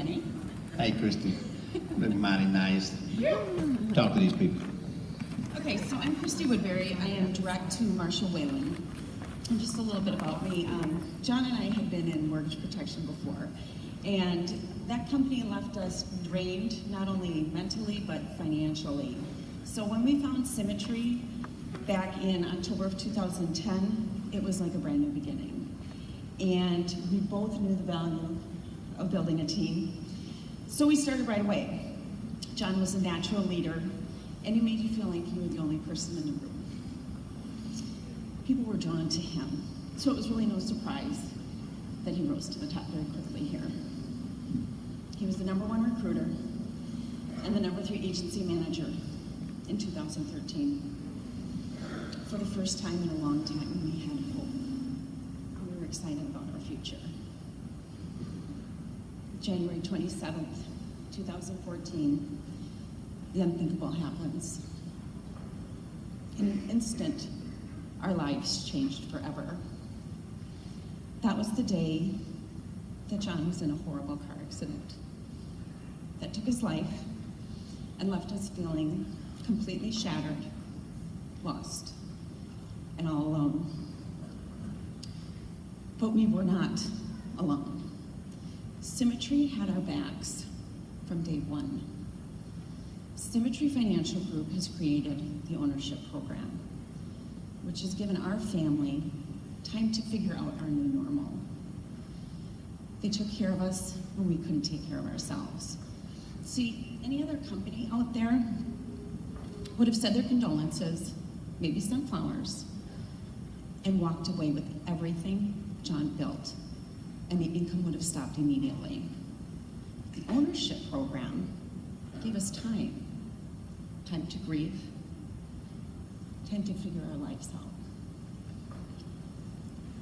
Johnny. Hey, Kristi. Been mighty nice. Talk to these people. Okay, so I'm Kristi Woodbury. I am direct to Marshall Whalen. And just a little bit about me. John and I had been in mortgage protection before, and that company left us drained, not only mentally, but financially. So when we found Symmetry back in October of 2010, it was like a brand new beginning. And we both knew the value of building a team. So we started right away. John was a natural leader, and he made you feel like you were the only person in the room. People were drawn to him, so it was really no surprise that he rose to the top very quickly here. He was the #1 recruiter and the #3 agency manager in 2013. For the first time in a long time, we had hope. We were excited about our future. January 27th, 2014, the unthinkable happens. In an instant, our lives changed forever. That was the day that John was in a horrible car accident that took his life and left us feeling completely shattered, lost, and all alone. But we were not alone. Symmetry had our backs from day one. Symmetry Financial Group has created the ownership program, which has given our family time to figure out our new normal. They took care of us when we couldn't take care of ourselves. See, any other company out there would have said their condolences, maybe some flowers, and walked away with everything John built, and the income would have stopped immediately. The ownership program gave us time to grieve, time to figure our lives out.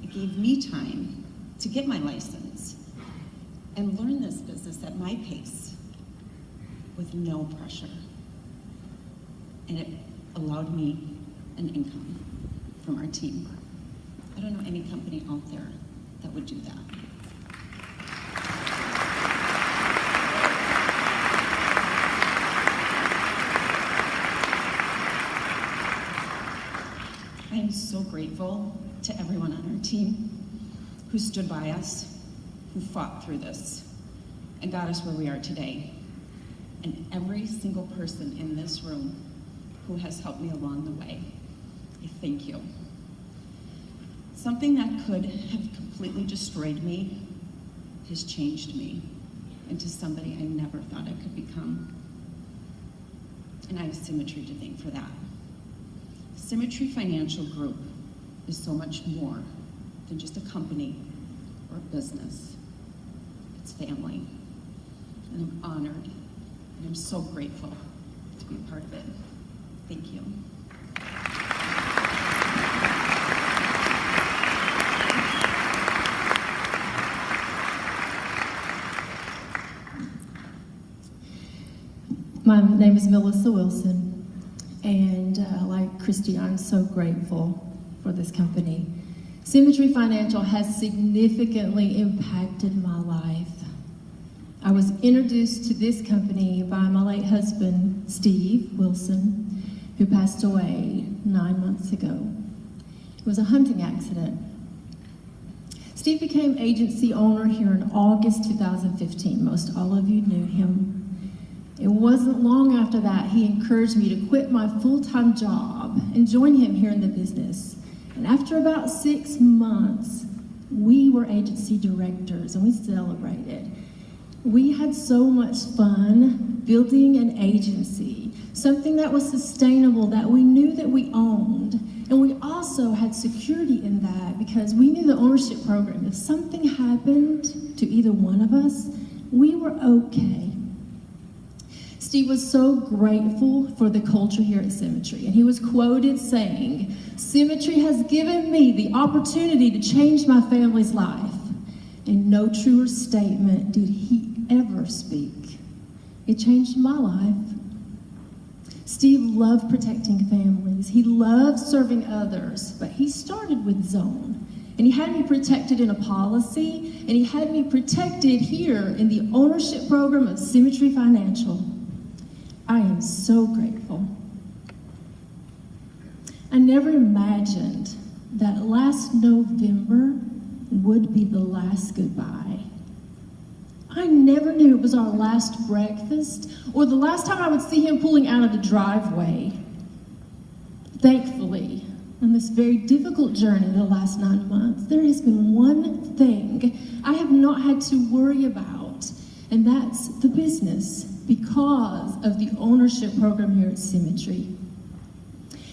It gave me time to get my license and learn this business at my pace with no pressure. And it allowed me an income from our team. I don't know any company out there that would do that. I am so grateful to everyone on our team who stood by us, who fought through this, and got us where we are today. And every single person in this room who has helped me along the way, I thank you. Something that could have completely destroyed me has changed me into somebody I never thought I could become. And I have Symmetry to thank for that. Symmetry Financial Group is so much more than just a company or a business. It's family. And I'm honored, and I'm so grateful to be a part of it. Thank you. My name is Melissa Wilson, and like Kristi, I'm so grateful for this company. Symmetry Financial has significantly impacted my life. I was introduced to this company by my late husband, Steve Wilson, who passed away 9 months ago. It was a hunting accident. Steve became agency owner here in August 2015. Most all of you knew him. It wasn't long after that he encouraged me to quit my full-time job and join him here in the business. And after about 6 months, we were agency directors and we celebrated. We had so much fun building an agency, something that was sustainable, that we knew that we owned. And we also had security in that because we knew the ownership program. If something happened to either one of us, we were okay. Steve was so grateful for the culture here at Symmetry, and he was quoted saying, "Symmetry has given me the opportunity to change my family's life." And no truer statement did he ever speak. It changed my life. Steve loved protecting families. He loved serving others, but he started with Zone. And he had me protected in a policy, and he had me protected here in the ownership program of Symmetry Financial. I am so grateful. I never imagined that last November would be the last goodbye. I never knew it was our last breakfast or the last time I would see him pulling out of the driveway. Thankfully, on this very difficult journey the last 9 months, there has been one thing I have not had to worry about, and that's the business because of the ownership program here at Symmetry.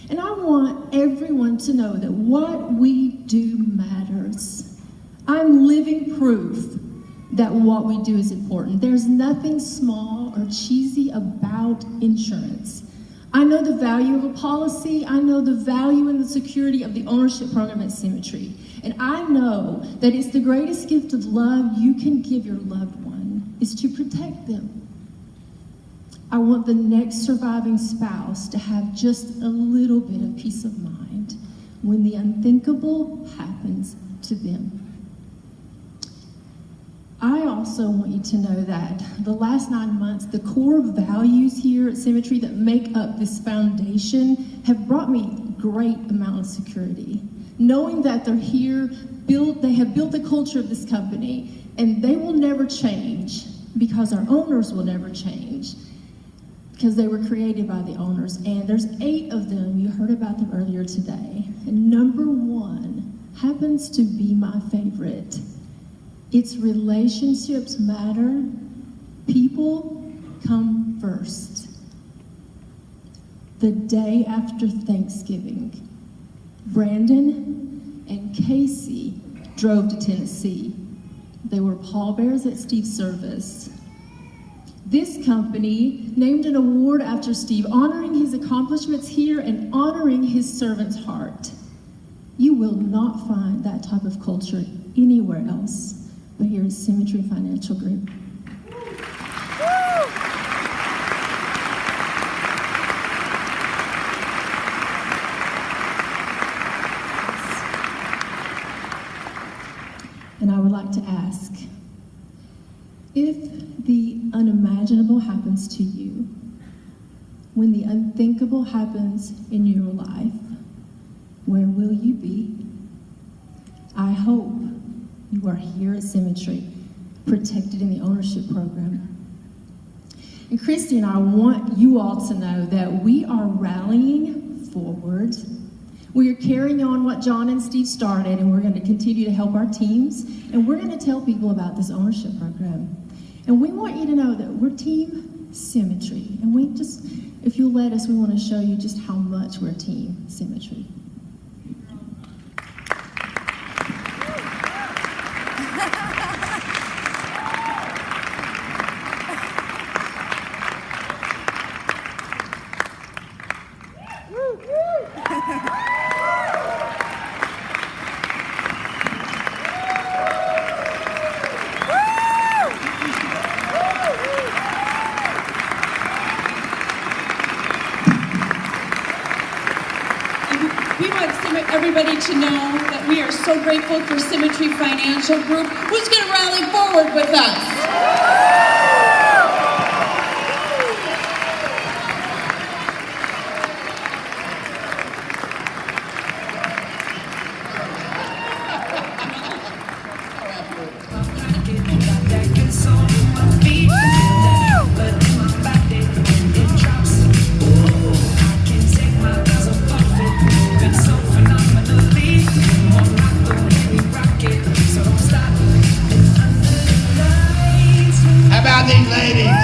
And I want everyone to know that what we do matters. I'm living proof that what we do is important. There's nothing small or cheesy about insurance. I know the value of a policy. I know the value and the security of the ownership program at Symmetry. And I know that it's the greatest gift of love you can give your loved one is to protect them. I want the next surviving spouse to have just a little bit of peace of mind when the unthinkable happens to them. I also want you to know that the last 9 months, the core values here at Symmetry that make up this foundation have brought me a great amount of security. Knowing that they're here, they have built the culture of this company, and they will never change because our owners will never change because they were created by the owners. And there's 8 of them. You heard about them earlier today. And number 1 happens to be my favorite. It's relationships matter. People come first. The day after Thanksgiving, Brandon and Casey drove to Tennessee. They were pallbearers at Steve's service. This company named an award after Steve, honoring his accomplishments here and honoring his servant's heart. You will not find that type of culture anywhere else but here at Symmetry Financial Group. And I would like to ask, if the unimaginable happens to you, when the unthinkable happens in your life, where will you be? I hope you are here at Symmetry, protected in the ownership program. And Kristi and I want you all to know that we are rallying forward. We are carrying on what John and Steve started, and we're going to continue to help our teams, and we're going to tell people about this ownership program. And we want you to know that we're Team Symmetry, and if you'll let us, we want to show you just how much we're Team Symmetry. We want everybody to know that we are so grateful for Symmetry Financial Group. Who's going to rally forward with us? How about these ladies?